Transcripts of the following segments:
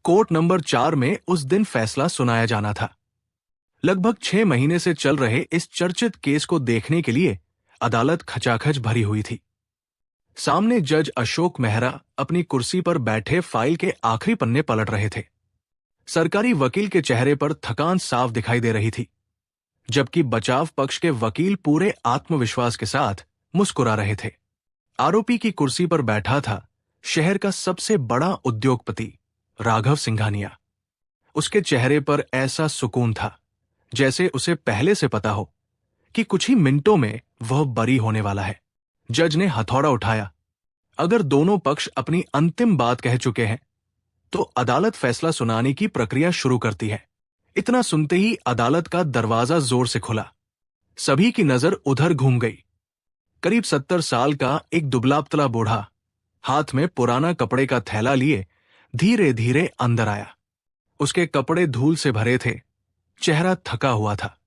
Court number 4 में उस दिन फैसला सुनाया जाना था। लगभग 6 महीने से चल रहे इस चर्चित केस को देखने के लिए अदालत खचाखच भरी हुई थी। सामने जज अशोक मेहरा अपनी कुर्सी पर बैठे फाइल के आखिरी पन्ने पलट रहे थे। सरकारी वकील के चेहरे पर थकान साफ दिखाई दे रही थी, जबकि बचाव पक्ष के वकील पूरे आत्मविश्वास के साथ मुस्कुरा रहे थे। आरोपी की कुर्सी पर बैठा था शहर का सबसे बड़ा उद्योगपति राघव सिंघानिया। उसके चेहरे पर ऐसा सुकून था जैसे उसे पहले से पता हो कि कुछ ही मिनटों में वह बरी होने वाला है। जज ने हथौड़ा उठाया। अगर दोनों पक्ष अपनी अंतिम बात कह चुके हैं तो अदालत फैसला सुनाने की प्रक्रिया शुरू करती है। इतना सुनते ही अदालत का दरवाजा जोर से खुला। सभी की नजर उधर घूम गई। करीब 70 साल का एक दुबला-पतला बूढ़ा हाथ में पुराना कपड़े का थैला लिए धीरे धीरे अंदर आया। उसके कपड़े धूल से भरे थे, चेहरा थका हुआ था,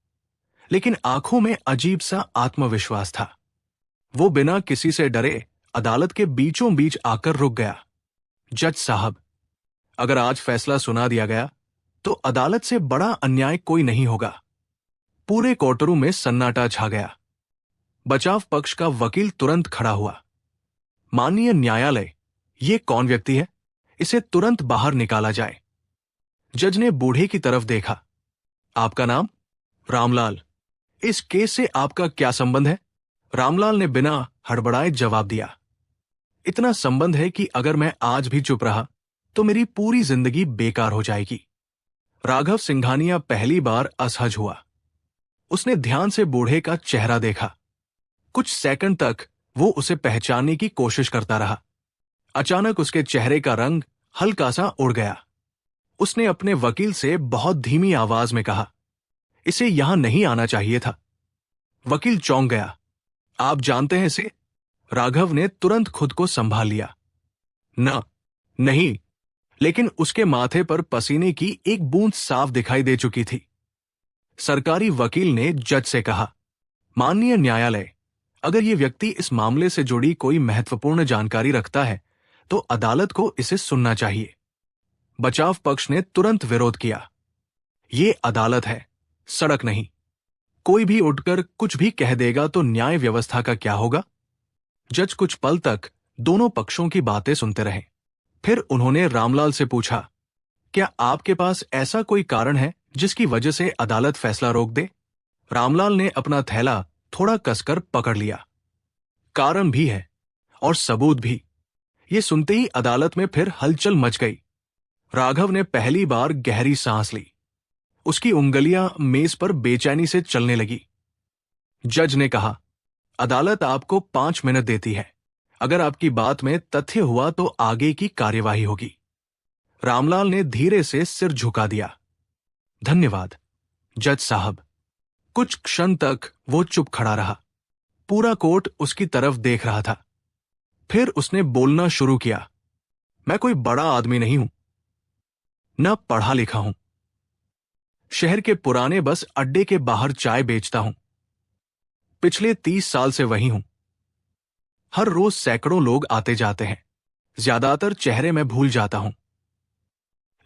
लेकिन आंखों में अजीब सा आत्मविश्वास था। वो बिना किसी से डरे अदालत के बीचों बीच आकर रुक गया। जज साहब, अगर आज फैसला सुना दिया गया तो अदालत से बड़ा अन्याय कोई नहीं होगा। पूरे कोर्टरूम में सन्नाटा छा गया। बचाव पक्ष का वकील तुरंत खड़ा हुआ। माननीय न्यायालय, ये कौन व्यक्ति है? इसे तुरंत बाहर निकाला जाए। जज ने बूढ़े की तरफ देखा। आपका नाम? रामलाल। इस केस से आपका क्या संबंध है? रामलाल ने बिना हड़बड़ाए जवाब दिया। इतना संबंध है कि अगर मैं आज भी चुप रहा तो मेरी पूरी जिंदगी बेकार हो जाएगी। राघव सिंघानिया पहली बार असहज हुआ। उसने ध्यान से बूढ़े का चेहरा देखा। कुछ सेकंड तक वो उसे पहचानने की कोशिश करता रहा। अचानक उसके चेहरे का रंग हल्का सा उड़ गया। उसने अपने वकील से बहुत धीमी आवाज में कहा, इसे यहां नहीं आना चाहिए था। वकील चौंक गया। आप जानते हैं इसे? राघव ने तुरंत खुद को संभाल लिया। नहीं, लेकिन उसके माथे पर पसीने की एक बूंद साफ दिखाई दे चुकी थी। सरकारी वकील ने जज से कहा, माननीय न्यायालय, अगर यह व्यक्ति इस मामले से जुड़ी कोई महत्वपूर्ण जानकारी रखता है तो अदालत को इसे सुनना चाहिए। बचाव पक्ष ने तुरंत विरोध किया। ये अदालत है, सड़क नहीं। कोई भी उठकर कुछ भी कह देगा तो न्याय व्यवस्था का क्या होगा? जज कुछ पल तक दोनों पक्षों की बातें सुनते रहे। फिर उन्होंने रामलाल से पूछा, क्या आपके पास ऐसा कोई कारण है जिसकी वजह से अदालत फैसला रोक दे? रामलाल ने अपना थैला थोड़ा कसकर पकड़ लिया। कारण भी है और सबूत भी। ये सुनते ही अदालत में फिर हलचल मच गई। राघव ने पहली बार गहरी सांस ली। उसकी उंगलियां मेज पर बेचैनी से चलने लगी। जज ने कहा, अदालत आपको 5 मिनट देती है। अगर आपकी बात में तथ्य हुआ तो आगे की कार्यवाही होगी। रामलाल ने धीरे से सिर झुका दिया। धन्यवाद, जज साहब। कुछ क्षण तक वो चुप खड़ा रहा। पूरा कोर्ट उसकी तरफ देख रहा था। फिर उसने बोलना शुरू किया, मैं कोई बड़ा आदमी नहीं हूं, न पढ़ा लिखा हूं। शहर के पुराने बस अड्डे के बाहर चाय बेचता हूं। पिछले 30 साल से वही हूं। हर रोज सैकड़ों लोग आते जाते हैं। ज्यादातर चेहरे मैं भूल जाता हूं,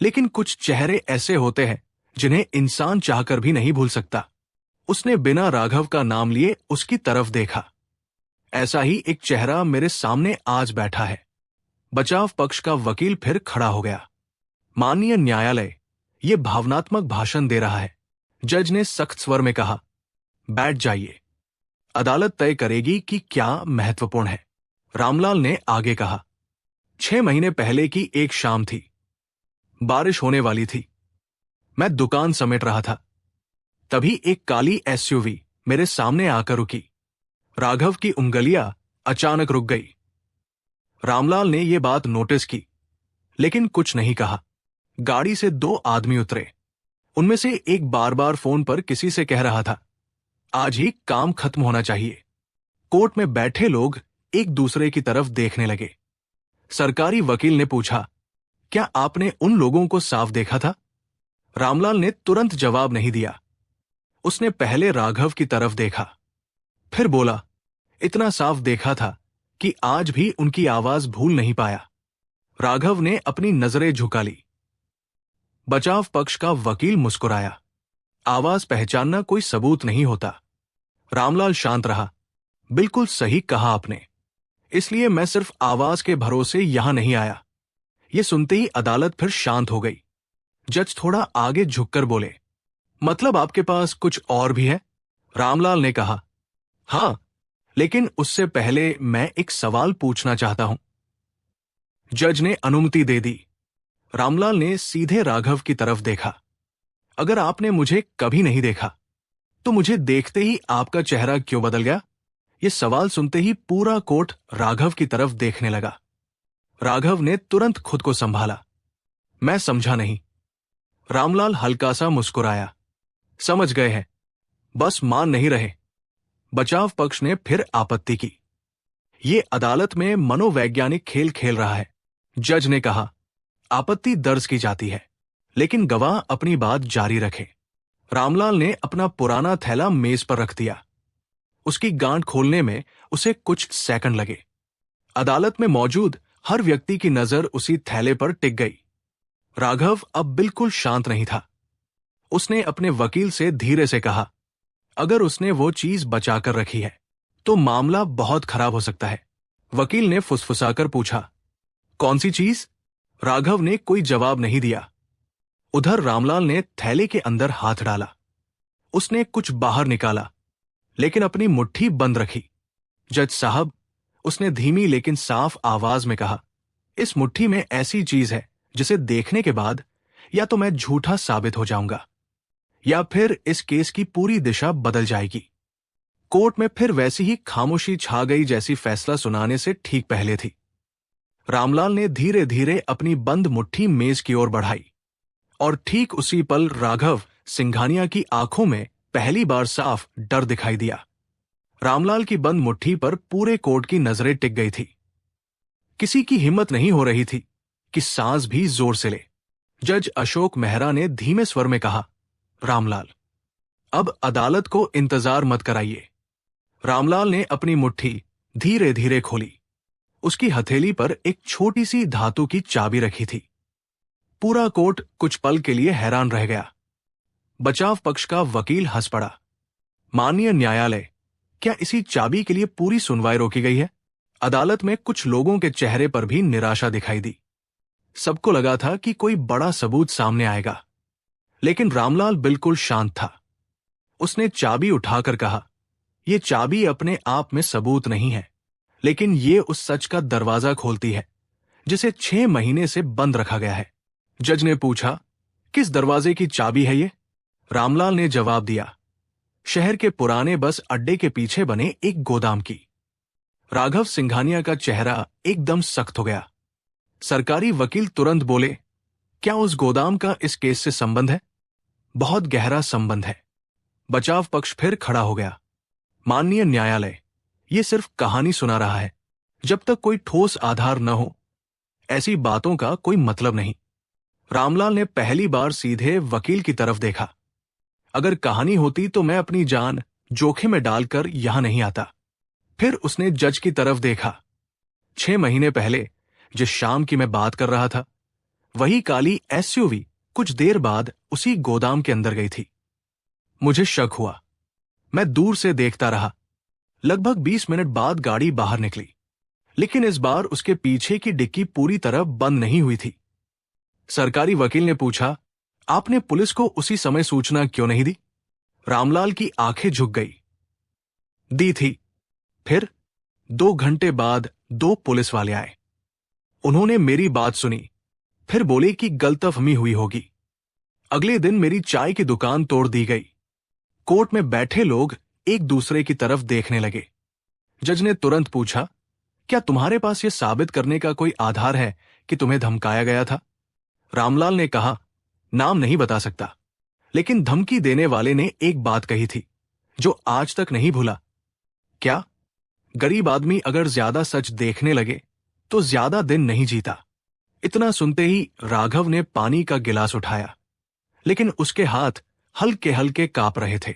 लेकिन कुछ चेहरे ऐसे होते हैं जिन्हें इंसान चाहकर भी नहीं भूल सकता। उसने बिना राघव का नाम लिए उसकी तरफ देखा। ऐसा ही एक चेहरा मेरे सामने आज बैठा है। बचाव पक्ष का वकील फिर खड़ा हो गया। माननीय न्यायालय, यह भावनात्मक भाषण दे रहा है। जज ने सख्त स्वर में कहा, बैठ जाइए। अदालत तय करेगी कि क्या महत्वपूर्ण है। रामलाल ने आगे कहा, 6 महीने पहले की एक शाम थी। बारिश होने वाली थी। मैं दुकान समेट रहा था। तभी एक काली एसयूवी मेरे सामने आकर रुकी। राघव की उंगलियां अचानक रुक गई। रामलाल ने यह बात नोटिस की, लेकिन कुछ नहीं कहा। गाड़ी से 2 आदमी उतरे। उनमें से एक बार बार फोन पर किसी से कह रहा था, आज ही काम खत्म होना चाहिए। कोर्ट में बैठे लोग एक दूसरे की तरफ देखने लगे। सरकारी वकील ने पूछा, क्या आपने उन लोगों को साफ देखा था? रामलाल ने तुरंत जवाब नहीं दिया। उसने पहले राघव की तरफ देखा, फिर बोला, इतना साफ देखा था कि आज भी उनकी आवाज भूल नहीं पाया। राघव ने अपनी नजरें झुका ली। बचाव पक्ष का वकील मुस्कुराया। आवाज पहचानना कोई सबूत नहीं होता। रामलाल शांत रहा। बिल्कुल सही कहा आपने। इसलिए मैं सिर्फ आवाज के भरोसे यहां नहीं आया। ये सुनते ही अदालत फिर शांत हो गई। जज थोड़ा आगे झुककर बोले, मतलब आपके पास कुछ और भी है? रामलाल ने कहा, हां, लेकिन उससे पहले मैं एक सवाल पूछना चाहता हूं। जज ने अनुमति दे दी। रामलाल ने सीधे राघव की तरफ देखा। अगर आपने मुझे कभी नहीं देखा, तो मुझे देखते ही आपका चेहरा क्यों बदल गया? ये सवाल सुनते ही पूरा कोर्ट राघव की तरफ देखने लगा। राघव ने तुरंत खुद को संभाला। मैं समझा नहीं। रामलाल हल्का सा मुस्कुराया। समझ गए हैं, बस मान नहीं रहे। बचाव पक्ष ने फिर आपत्ति की। ये अदालत में मनोवैज्ञानिक खेल खेल रहा है। जज ने कहा, आपत्ति दर्ज की जाती है, लेकिन गवाह अपनी बात जारी रखे। रामलाल ने अपना पुराना थैला मेज पर रख दिया। उसकी गांठ खोलने में उसे कुछ सेकंड लगे। अदालत में मौजूद हर व्यक्ति की नजर उसी थैले पर टिक गई। राघव अब बिल्कुल शांत नहीं था। उसने अपने वकील से धीरे से कहा, अगर उसने वो चीज बचाकर रखी है, तो मामला बहुत खराब हो सकता है। वकील ने फुसफुसाकर पूछा, कौन सी चीज? राघव ने कोई जवाब नहीं दिया। उधर रामलाल ने थैले के अंदर हाथ डाला। उसने कुछ बाहर निकाला, लेकिन अपनी मुट्ठी बंद रखी। जज साहब, उसने धीमी लेकिन साफ आवाज में कहा, इस मुट्ठी में ऐसी चीज है जिसे देखने के बाद या तो मैं झूठा साबित हो जाऊंगा, या फिर इस केस की पूरी दिशा बदल जाएगी। कोर्ट में फिर वैसी ही खामोशी छा गई जैसी फैसला सुनाने से ठीक पहले थी। रामलाल ने धीरे धीरे अपनी बंद मुट्ठी मेज की ओर बढ़ाई, और ठीक उसी पल राघव सिंघानिया की आंखों में पहली बार साफ डर दिखाई दिया। रामलाल की बंद मुट्ठी पर पूरे कोर्ट की नजरें टिक गई थी। किसी की हिम्मत नहीं हो रही थी कि सांस भी जोर से ले। जज अशोक मेहरा ने धीमे स्वर में कहा, रामलाल, अब अदालत को इंतजार मत कराइए। रामलाल ने अपनी मुट्ठी धीरे धीरे खोली। उसकी हथेली पर एक छोटी सी धातु की चाबी रखी थी। पूरा कोर्ट कुछ पल के लिए हैरान रह गया। बचाव पक्ष का वकील हंस पड़ा। माननीय न्यायालय, क्या इसी चाबी के लिए पूरी सुनवाई रोकी गई है? अदालत में कुछ लोगों के चेहरे पर भी निराशा दिखाई दी। सबको लगा था कि कोई बड़ा सबूत सामने आएगा, लेकिन रामलाल बिल्कुल शांत था। उसने चाबी उठाकर कहा, यह चाबी अपने आप में सबूत नहीं है, लेकिन ये उस सच का दरवाजा खोलती है जिसे 6 महीने से बंद रखा गया है। जज ने पूछा, किस दरवाजे की चाबी है ये? रामलाल ने जवाब दिया, शहर के पुराने बस अड्डे के पीछे बने एक गोदाम की। राघव सिंघानिया का चेहरा एकदम सख्त हो गया। सरकारी वकील तुरंत बोले, क्या उस गोदाम का इस केस से संबंध है? बहुत गहरा संबंध है। बचाव पक्ष फिर खड़ा हो गया। माननीय न्यायालय, ये सिर्फ कहानी सुना रहा है। जब तक कोई ठोस आधार न हो, ऐसी बातों का कोई मतलब नहीं। रामलाल ने पहली बार सीधे वकील की तरफ देखा। अगर कहानी होती तो मैं अपनी जान जोखिम में डालकर यहां नहीं आता। फिर उसने जज की तरफ देखा। 6 महीने पहले जिस शाम की मैं बात कर रहा था, वही काली एसयूवी कुछ देर बाद उसी गोदाम के अंदर गई थी। मुझे शक हुआ। मैं दूर से देखता रहा। लगभग 20 मिनट बाद गाड़ी बाहर निकली, लेकिन इस बार उसके पीछे की डिक्की पूरी तरह बंद नहीं हुई थी। सरकारी वकील ने पूछा, आपने पुलिस को उसी समय सूचना क्यों नहीं दी? रामलाल की आंखें झुक गई। दी थी। फिर 2 घंटे बाद 2 पुलिस वाले आए। उन्होंने मेरी बात सुनी, फिर बोले कि गलतफहमी हुई होगी। अगले दिन मेरी चाय की दुकान तोड़ दी गई। कोर्ट में बैठे लोग एक दूसरे की तरफ देखने लगे। जज ने तुरंत पूछा, क्या तुम्हारे पास यह साबित करने का कोई आधार है कि तुम्हें धमकाया गया था? रामलाल ने कहा, नाम नहीं बता सकता, लेकिन धमकी देने वाले ने एक बात कही थी जो आज तक नहीं भूला। क्या? गरीब आदमी अगर ज्यादा सच देखने लगे तो ज्यादा दिन नहीं जीता। इतना सुनते ही राघव ने पानी का गिलास उठाया, लेकिन उसके हाथ हल्के हल्के कांप रहे थे।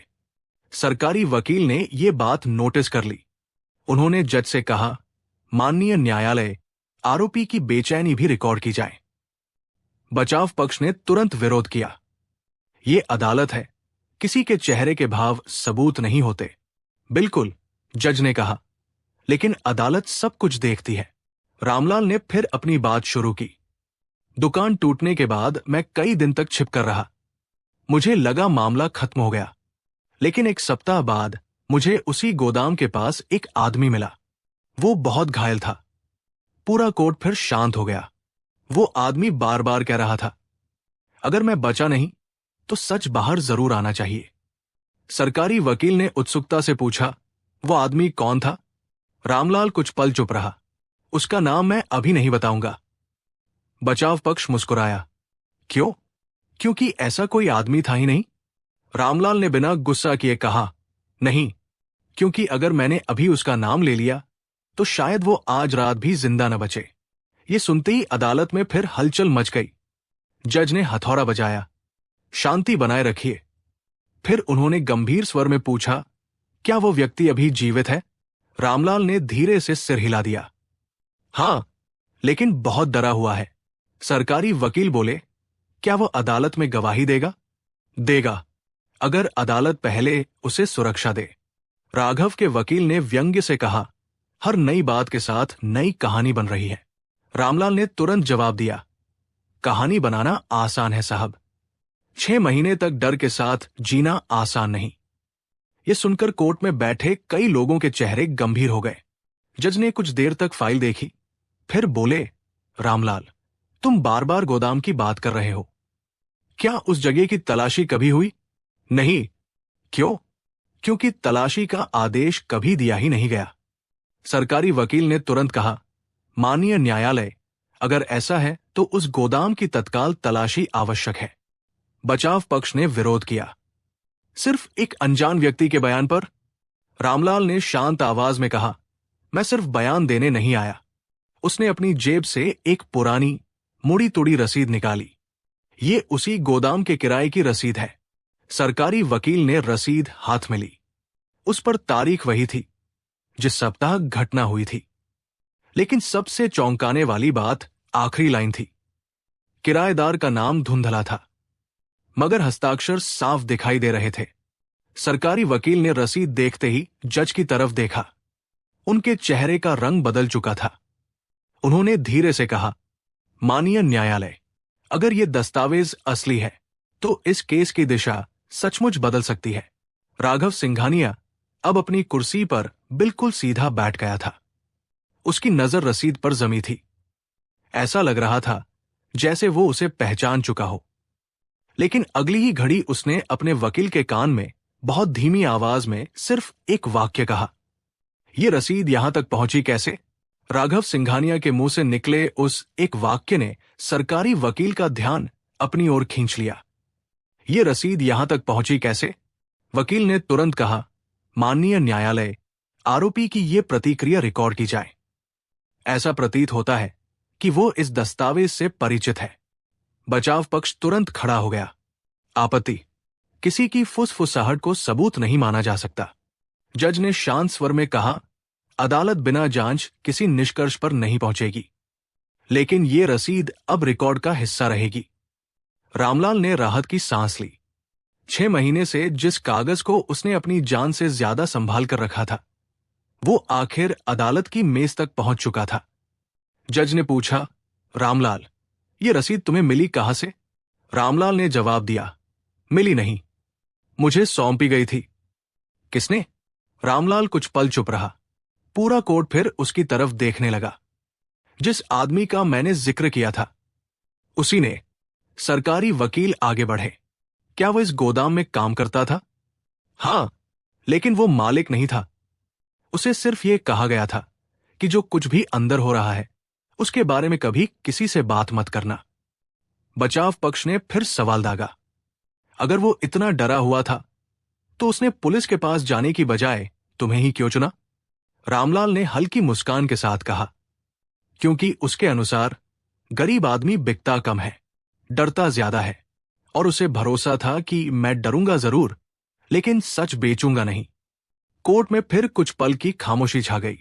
सरकारी वकील ने यह बात नोटिस कर ली। उन्होंने जज से कहा, माननीय न्यायालय, आरोपी की बेचैनी भी रिकॉर्ड की जाए। बचाव पक्ष ने तुरंत विरोध किया। ये अदालत है, किसी के चेहरे के भाव सबूत नहीं होते। बिल्कुल, जज ने कहा, लेकिन अदालत सब कुछ देखती है। रामलाल ने फिर अपनी बात शुरू की। दुकान टूटने के बाद मैं कई दिन तक छिप कर रहा। मुझे लगा मामला खत्म हो गया, लेकिन एक सप्ताह बाद मुझे उसी गोदाम के पास एक आदमी मिला। वो बहुत घायल था। पूरा कोर्ट फिर शांत हो गया। वो आदमी बार बार कह रहा था, अगर मैं बचा नहीं तो सच बाहर जरूर आना चाहिए। सरकारी वकील ने उत्सुकता से पूछा, वो आदमी कौन था? रामलाल कुछ पल चुप रहा। उसका नाम मैं अभी नहीं बताऊंगा। बचाव पक्ष मुस्कुराया। क्यों? क्योंकि ऐसा कोई आदमी था ही नहीं। रामलाल ने बिना गुस्सा किए कहा, नहीं, क्योंकि अगर मैंने अभी उसका नाम ले लिया तो शायद वो आज रात भी जिंदा न बचे। ये सुनते ही अदालत में फिर हलचल मच गई। जज ने हथौड़ा बजाया, शांति बनाए रखिए। फिर उन्होंने गंभीर स्वर में पूछा, क्या वो व्यक्ति अभी जीवित है? रामलाल ने धीरे से सिर हिला दिया। हां, लेकिन बहुत डरा हुआ है। सरकारी वकील बोले, क्या वो अदालत में गवाही देगा? देगा, अगर अदालत पहले उसे सुरक्षा दे। राघव के वकील ने व्यंग्य से कहा, हर नई बात के साथ नई कहानी बन रही है। रामलाल ने तुरंत जवाब दिया, कहानी बनाना आसान है साहब, 6 महीने तक डर के साथ जीना आसान नहीं। यह सुनकर कोर्ट में बैठे कई लोगों के चेहरे गंभीर हो गए। जज ने कुछ देर तक फाइल देखी, फिर बोले, रामलाल, तुम बार बार गोदाम की बात कर रहे हो। क्या उस जगह की तलाशी कभी हुई? नहीं। क्यों? क्योंकि तलाशी का आदेश कभी दिया ही नहीं गया। सरकारी वकील ने तुरंत कहा, माननीय न्यायालय, अगर ऐसा है तो उस गोदाम की तत्काल तलाशी आवश्यक है। बचाव पक्ष ने विरोध किया। सिर्फ एक अनजान व्यक्ति के बयान पर? रामलाल ने शांत आवाज में कहा, मैं सिर्फ बयान देने नहीं आया। उसने अपनी जेब से एक पुरानी मुड़ी तुड़ी रसीद निकाली। ये उसी गोदाम के किराए की रसीद है। सरकारी वकील ने रसीद हाथ में ली। उस पर तारीख वही थी जिस सप्ताह घटना हुई थी, लेकिन सबसे चौंकाने वाली बात आखिरी लाइन थी। किराएदार का नाम धुंधला था, मगर हस्ताक्षर साफ दिखाई दे रहे थे। सरकारी वकील ने रसीद देखते ही जज की तरफ देखा। उनके चेहरे का रंग बदल चुका था। उन्होंने धीरे से कहा, माननीय न्यायालय, अगर यह दस्तावेज असली है तो इस केस की दिशा सचमुच बदल सकती है। राघव सिंघानिया अब अपनी कुर्सी पर बिल्कुल सीधा बैठ गया था। उसकी नजर रसीद पर जमी थी। ऐसा लग रहा था जैसे वो उसे पहचान चुका हो। लेकिन अगली ही घड़ी उसने अपने वकील के कान में बहुत धीमी आवाज में सिर्फ एक वाक्य कहा, यह रसीद यहां तक पहुंची कैसे? राघव सिंघानिया के मुंह से निकले उस एक वाक्य ने सरकारी वकील का ध्यान अपनी ओर खींच लिया। यह रसीद यहां तक पहुंची कैसे? वकील ने तुरंत कहा, माननीय न्यायालय, आरोपी की यह प्रतिक्रिया रिकॉर्ड की जाए। ऐसा प्रतीत होता है कि वो इस दस्तावेज से परिचित है। बचाव पक्ष तुरंत खड़ा हो गया। आपत्ति, किसी की फुसफुसाहट को सबूत नहीं माना जा सकता। जज ने शांत स्वर में कहा, अदालत बिना जांच किसी निष्कर्ष पर नहीं पहुंचेगी, लेकिन ये रसीद अब रिकॉर्ड का हिस्सा रहेगी। रामलाल ने राहत की सांस ली। 6 महीने से जिस कागज को उसने अपनी जान से ज्यादा संभाल कर रखा था, वो आखिर अदालत की मेज तक पहुंच चुका था। जज ने पूछा, रामलाल, ये रसीद तुम्हें मिली कहां से? रामलाल ने जवाब दिया, मिली नहीं, मुझे सौंपी गई थी। किसने? रामलाल कुछ पल चुप रहा। पूरा कोर्ट फिर उसकी तरफ देखने लगा। जिस आदमी का मैंने जिक्र किया था, उसी ने। सरकारी वकील आगे बढ़े। क्या वो इस गोदाम में काम करता था? हां, लेकिन वो मालिक नहीं था। उसे सिर्फ ये कहा गया था कि जो कुछ भी अंदर हो रहा है उसके बारे में कभी किसी से बात मत करना। बचाव पक्ष ने फिर सवाल दागा, अगर वो इतना डरा हुआ था तो उसने पुलिस के पास जाने की बजाय तुम्हें ही क्यों चुना? रामलाल ने हल्की मुस्कान के साथ कहा, क्योंकि उसके अनुसार गरीब आदमी बिकता कम है, डरता ज्यादा है, और उसे भरोसा था कि मैं डरूंगा जरूर लेकिन सच बेचूंगा नहीं। कोर्ट में फिर कुछ पल की खामोशी छा गई।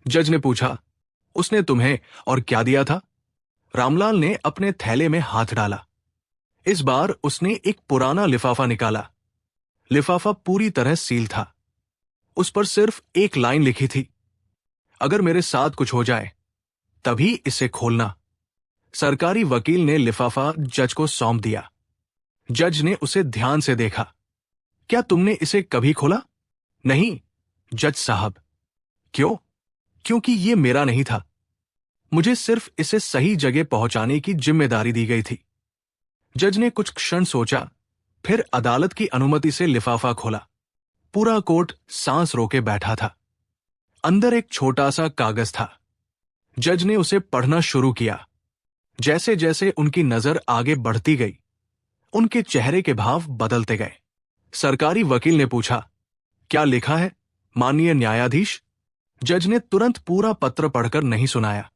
जज ने पूछा, उसने तुम्हें और क्या दिया था? रामलाल ने अपने थैले में हाथ डाला। इस बार उसने एक पुराना लिफाफा निकाला। लिफाफा पूरी तरह सील था। उस पर सिर्फ एक लाइन लिखी थी, अगर मेरे साथ कुछ हो जाए तभी इसे खोलना। सरकारी वकील ने लिफाफा जज को सौंप दिया। जज ने उसे ध्यान से देखा। क्या तुमने इसे कभी खोला? नहीं जज साहब। क्यों? क्योंकि ये मेरा नहीं था। मुझे सिर्फ इसे सही जगह पहुंचाने की जिम्मेदारी दी गई थी। जज ने कुछ क्षण सोचा, फिर अदालत की अनुमति से लिफाफा खोला। पूरा कोर्ट सांस रोके बैठा था। अंदर एक छोटा सा कागज था। जज ने उसे पढ़ना शुरू किया। जैसे जैसे उनकी नजर आगे बढ़ती गई, उनके चेहरे के भाव बदलते गए। सरकारी वकील ने पूछा, क्या लिखा है माननीय न्यायाधीश? जज ने तुरंत पूरा पत्र पढ़कर नहीं सुनाया।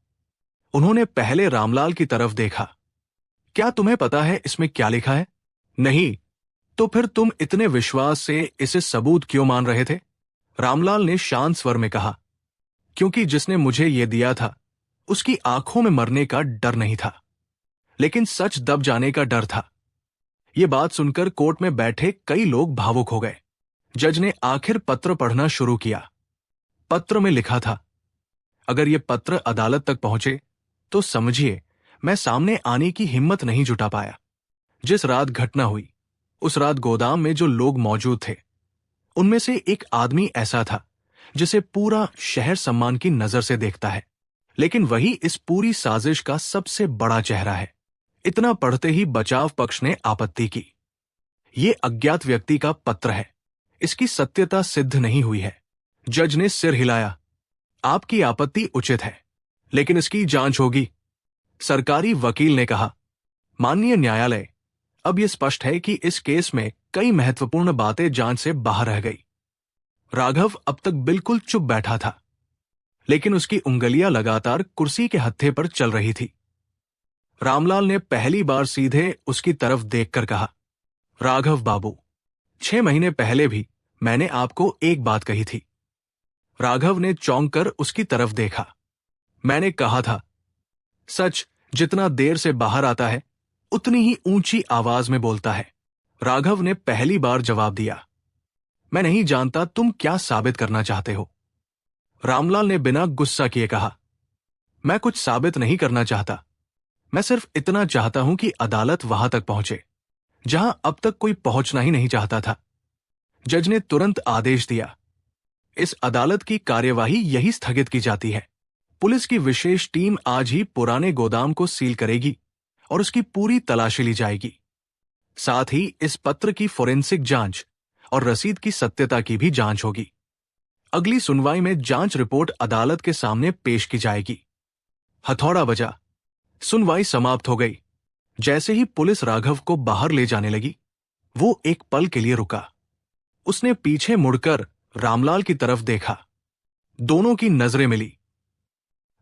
उन्होंने पहले रामलाल की तरफ देखा। क्या तुम्हें पता है इसमें क्या लिखा है? नहीं। तो फिर तुम इतने विश्वास से इसे सबूत क्यों मान रहे थे? रामलाल ने शांत स्वर में कहा, क्योंकि जिसने मुझे यह दिया था उसकी आंखों में मरने का डर नहीं था, लेकिन सच दब जाने का डर था। यह बात सुनकर कोर्ट में बैठे कई लोग भावुक हो गए। जज ने आखिर पत्र पढ़ना शुरू किया। पत्र में लिखा था, अगर यह पत्र अदालत तक पहुंचे तो समझिए मैं सामने आने की हिम्मत नहीं जुटा पाया। जिस रात घटना हुई उस रात गोदाम में जो लोग मौजूद थे उनमें से एक आदमी ऐसा था जिसे पूरा शहर सम्मान की नजर से देखता है, लेकिन वही इस पूरी साजिश का सबसे बड़ा चेहरा है। इतना पढ़ते ही बचाव पक्ष ने आपत्ति की। ये अज्ञात व्यक्ति का पत्र है, इसकी सत्यता सिद्ध नहीं हुई है। जज ने सिर हिलाया। आपकी आपत्ति उचित है, लेकिन इसकी जांच होगी। सरकारी वकील ने कहा, माननीय न्यायालय, अब यह स्पष्ट है कि इस केस में कई महत्वपूर्ण बातें जांच से बाहर रह गई। राघव अब तक बिल्कुल चुप बैठा था, लेकिन उसकी उंगलियां लगातार कुर्सी के हत्थे पर चल रही थी। रामलाल ने पहली बार सीधे उसकी तरफ देखकर कहा, राघव बाबू, 6 महीने पहले भी मैंने आपको एक बात कही थी। राघव ने चौंक कर उसकी तरफ देखा। मैंने कहा था, सच जितना देर से बाहर आता है उतनी ही ऊंची आवाज में बोलता है। राघव ने पहली बार जवाब दिया, मैं नहीं जानता तुम क्या साबित करना चाहते हो। रामलाल ने बिना गुस्सा किए कहा, मैं कुछ साबित नहीं करना चाहता। मैं सिर्फ इतना चाहता हूं कि अदालत वहां तक पहुंचे जहां अब तक कोई पहुंचना ही नहीं चाहता था। जज ने तुरंत आदेश दिया, इस अदालत की कार्यवाही यही स्थगित की जाती है। पुलिस की विशेष टीम आज ही पुराने गोदाम को सील करेगी और उसकी पूरी तलाशी ली जाएगी। साथ ही इस पत्र की फोरेंसिक जांच और रसीद की सत्यता की भी जांच होगी। अगली सुनवाई में जांच रिपोर्ट अदालत के सामने पेश की जाएगी। हथौड़ा बजा। सुनवाई समाप्त हो गई। जैसे ही पुलिस राघव को बाहर ले जाने लगी, वो एक पल के लिए रुका। उसने पीछे मुड़कर रामलाल की तरफ देखा। दोनों की नजरें मिली।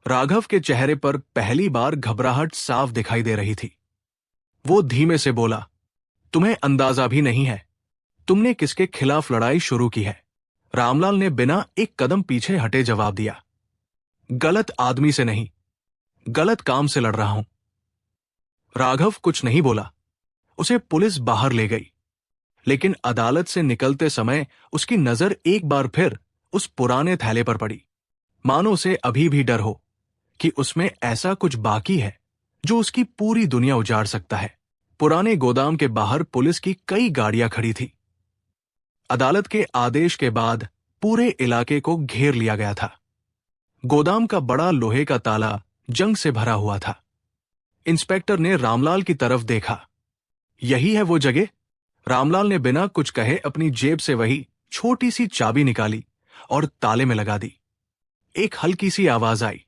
राघव के चेहरे पर पहली बार घबराहट साफ दिखाई दे रही थी। वो धीमे से बोला, तुम्हें अंदाजा भी नहीं है तुमने किसके खिलाफ लड़ाई शुरू की है। रामलाल ने बिना एक कदम पीछे हटे जवाब दिया, गलत आदमी से नहीं, गलत काम से लड़ रहा हूं। राघव कुछ नहीं बोला। उसे पुलिस बाहर ले गई, लेकिन अदालत से निकलते समय उसकी नजर एक बार फिर उस पुराने थैले पर पड़ी, मानो उसे अभी भी डर हो कि उसमें ऐसा कुछ बाकी है जो उसकी पूरी दुनिया उजाड़ सकता है। पुराने गोदाम के बाहर पुलिस की कई गाड़ियां खड़ी थी। अदालत के आदेश के बाद पूरे इलाके को घेर लिया गया था। गोदाम का बड़ा लोहे का ताला जंग से भरा हुआ था। इंस्पेक्टर ने रामलाल की तरफ देखा। यही है वो जगह? रामलाल ने बिना कुछ कहे अपनी जेब से वही छोटी सी चाबी निकाली और ताले में लगा दी। एक हल्की सी आवाज आई।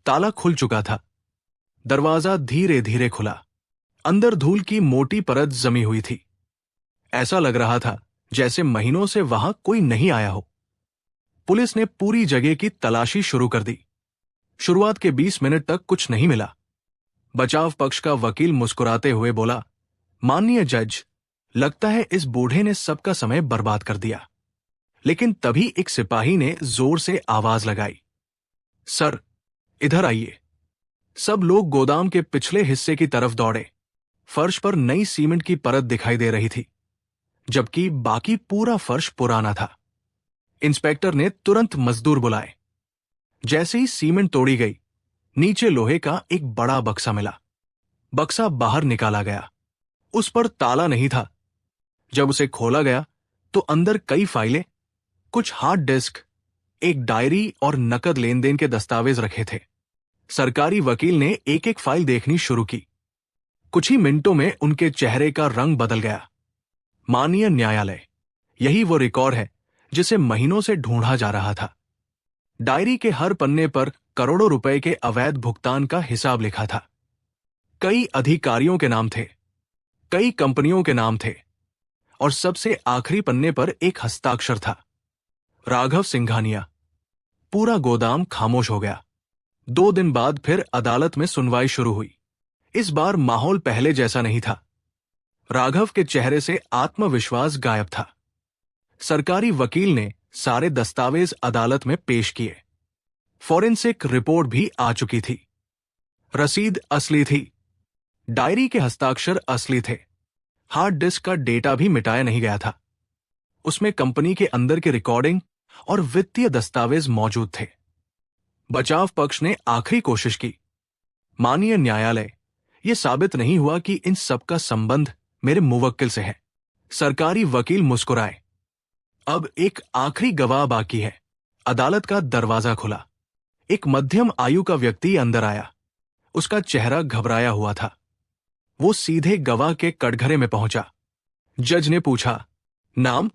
ताला खुल चुका था। दरवाजा धीरे धीरे खुला। अंदर धूल की मोटी परत जमी हुई थी। ऐसा लग रहा था जैसे महीनों से वहां कोई नहीं आया हो। पुलिस ने पूरी जगह की तलाशी शुरू कर दी। शुरुआत के 20 मिनट तक कुछ नहीं मिला। बचाव पक्ष का वकील मुस्कुराते हुए बोला, माननीय जज, लगता है इस बूढ़े ने सबका समय बर्बाद कर दिया। लेकिन तभी एक सिपाही ने जोर से आवाज लगाई, सर, इधर आइए। सब लोग गोदाम के पिछले हिस्से की तरफ दौड़े। फर्श पर नई सीमेंट की परत दिखाई दे रही थी, जबकि बाकी पूरा फर्श पुराना था। इंस्पेक्टर ने तुरंत मजदूर बुलाए। जैसे ही सीमेंट तोड़ी गई, नीचे लोहे का एक बड़ा बक्सा मिला। बक्सा बाहर निकाला गया। उस पर ताला नहीं था। जब उसे खोला गया तो अंदर कई फाइलें, कुछ हार्ड डिस्क, एक डायरी और नकद लेन देन के दस्तावेज रखे थे। सरकारी वकील ने एक एक फाइल देखनी शुरू की। कुछ ही मिनटों में उनके चेहरे का रंग बदल गया। माननीय न्यायालय, यही वो रिकॉर्ड है जिसे महीनों से ढूंढा जा रहा था। डायरी के हर पन्ने पर करोड़ों रुपए के अवैध भुगतान का हिसाब लिखा था। कई अधिकारियों के नाम थे, कई कंपनियों के नाम थे, और सबसे आखिरी पन्ने पर एक हस्ताक्षर था, राघव सिंघानिया। पूरा गोदाम खामोश हो गया। 2 दिन बाद फिर अदालत में सुनवाई शुरू हुई। इस बार माहौल पहले जैसा नहीं था। राघव के चेहरे से आत्मविश्वास गायब था। सरकारी वकील ने सारे दस्तावेज अदालत में पेश किए। फॉरेंसिक रिपोर्ट भी आ चुकी थी। रसीद असली थी, डायरी के हस्ताक्षर असली थे, हार्ड डिस्क का डेटा भी मिटाया नहीं गया था। उसमें कंपनी के अंदर की रिकॉर्डिंग और वित्तीय दस्तावेज मौजूद थे। बचाव पक्ष ने आखिरी कोशिश की। माननीय न्यायालय, यह साबित नहीं हुआ कि इन सब का संबंध मेरे मुवक्किल से है। सरकारी वकील मुस्कुराए। अब एक आखिरी गवाह बाकी है। अदालत का दरवाजा खुला। एक मध्यम आयु का व्यक्ति अंदर आया। उसका चेहरा घबराया हुआ था। वो सीधे गवाह के कटघरे में पहुंचा। जज ने पूछा, नाम?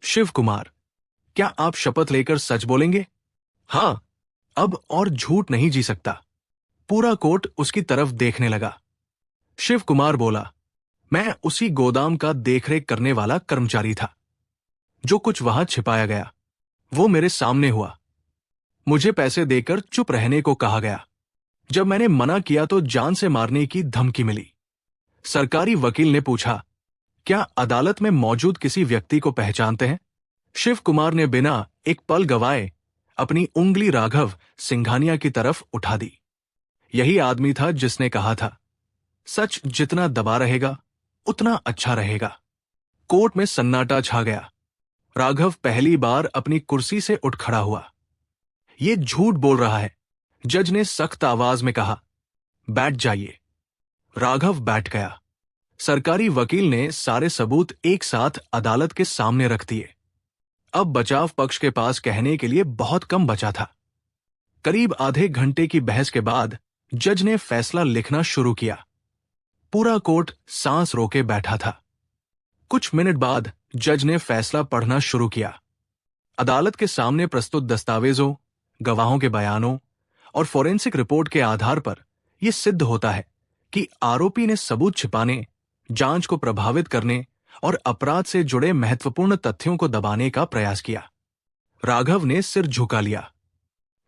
शिव कुमार। क्या आप शपथ लेकर सच बोलेंगे? हां, अब और झूठ नहीं जी सकता। पूरा कोर्ट उसकी तरफ देखने लगा। शिव कुमार बोला, मैं उसी गोदाम का देखरेख करने वाला कर्मचारी था। जो कुछ वहां छिपाया गया वो मेरे सामने हुआ। मुझे पैसे देकर चुप रहने को कहा गया। जब मैंने मना किया तो जान से मारने की धमकी मिली। सरकारी वकील ने पूछा, क्या अदालत में मौजूद किसी व्यक्ति को पहचानते हैं? शिव कुमार ने बिना एक पल गवाए अपनी उंगली राघव सिंघानिया की तरफ उठा दी। यही आदमी था जिसने कहा था, सच जितना दबा रहेगा उतना अच्छा रहेगा। कोर्ट में सन्नाटा छा गया। राघव पहली बार अपनी कुर्सी से उठ खड़ा हुआ। ये झूठ बोल रहा है, जज ने सख्त आवाज में कहा। बैठ जाइए। राघव बैठ गया। सरकारी वकील ने सारे सबूत एक साथ अदालत के सामने रख दिए। अब बचाव पक्ष के पास कहने के लिए बहुत कम बचा था। करीब आधे घंटे की बहस के बाद जज ने फैसला लिखना शुरू किया। पूरा कोर्ट सांस रोके बैठा था। कुछ मिनट बाद जज ने फैसला पढ़ना शुरू किया। अदालत के सामने प्रस्तुत दस्तावेजों, गवाहों के बयानों और फोरेंसिक रिपोर्ट के आधार पर यह सिद्ध होता है कि आरोपी ने सबूत छिपाने, जांच को प्रभावित करने और अपराध से जुड़े महत्वपूर्ण तथ्यों को दबाने का प्रयास किया। राघव ने सिर झुका लिया।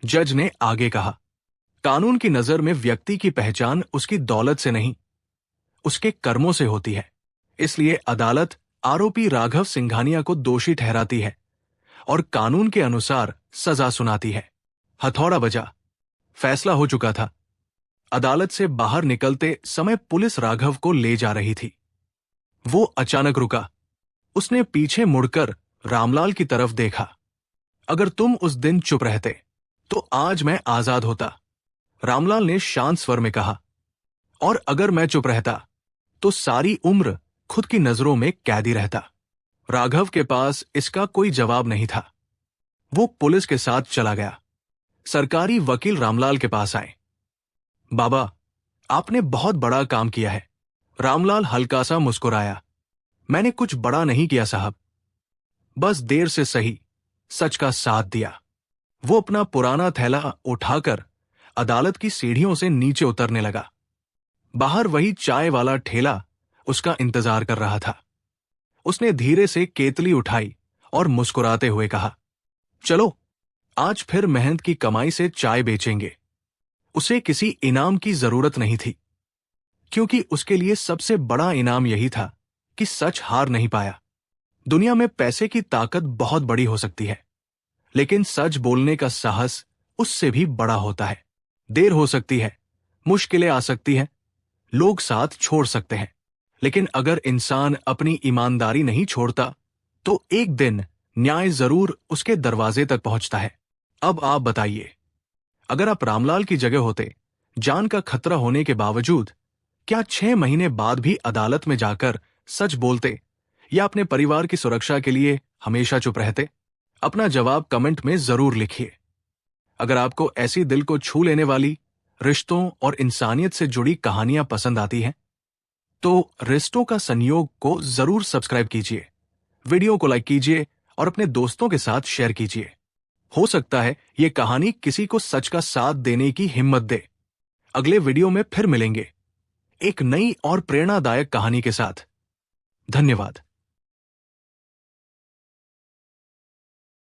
जज ने आगे कहा, कानून की नजर में व्यक्ति की पहचान उसकी दौलत से नहीं, उसके कर्मों से होती है। इसलिए अदालत आरोपी राघव सिंघानिया को दोषी ठहराती है और कानून के अनुसार सजा सुनाती है। हथौड़ा बजा। फैसला हो चुका था। अदालत से बाहर निकलते समय पुलिस राघव को ले जा रही थी। वो अचानक रुका। उसने पीछे मुड़कर रामलाल की तरफ देखा। अगर तुम उस दिन चुप रहते तो आज मैं आजाद होता, रामलाल ने शांत स्वर में कहा। और अगर मैं चुप रहता तो सारी उम्र खुद की नजरों में कैदी रहता। राघव के पास इसका कोई जवाब नहीं था। वो पुलिस के साथ चला गया। सरकारी वकील रामलाल के पास आए। बाबा, आपने बहुत बड़ा काम किया है। रामलाल हल्का सा मुस्कुराया। मैंने कुछ बड़ा नहीं किया साहब, बस देर से सही सच का साथ दिया। वो अपना पुराना थैला उठाकर अदालत की सीढ़ियों से नीचे उतरने लगा। बाहर वही चाय वाला ठेला उसका इंतजार कर रहा था। उसने धीरे से केतली उठाई और मुस्कुराते हुए कहा, चलो आज फिर मेहनत की कमाई से चाय बेचेंगे। उसे किसी इनाम की जरूरत नहीं थी, क्योंकि उसके लिए सबसे बड़ा इनाम यही था कि सच हार नहीं पाया। दुनिया में पैसे की ताकत बहुत बड़ी हो सकती है, लेकिन सच बोलने का साहस उससे भी बड़ा होता है। देर हो सकती है मुश्किलें आ सकती हैं, लोग साथ छोड़ सकते हैं, लेकिन अगर इंसान अपनी ईमानदारी नहीं छोड़ता तो एक दिन न्याय जरूर उसके दरवाजे तक पहुंचता है। अब आप बताइए, अगर आप रामलाल की जगह होते, जान का खतरा होने के बावजूद क्या 6 महीने बाद भी अदालत में जाकर सच बोलते या अपने परिवार की सुरक्षा के लिए हमेशा चुप रहते? अपना जवाब कमेंट में जरूर लिखिए। अगर आपको ऐसी दिल को छू लेने वाली, रिश्तों और इंसानियत से जुड़ी कहानियां पसंद आती हैं, तो रिश्तों का संयोग को जरूर सब्सक्राइब कीजिए, वीडियो को लाइक कीजिए और अपने दोस्तों के साथ शेयर कीजिए। हो सकता है ये कहानी किसी को सच का साथ देने की हिम्मत दे। अगले वीडियो में फिर मिलेंगे एक नई और प्रेरणादायक कहानी के साथ। धन्यवाद।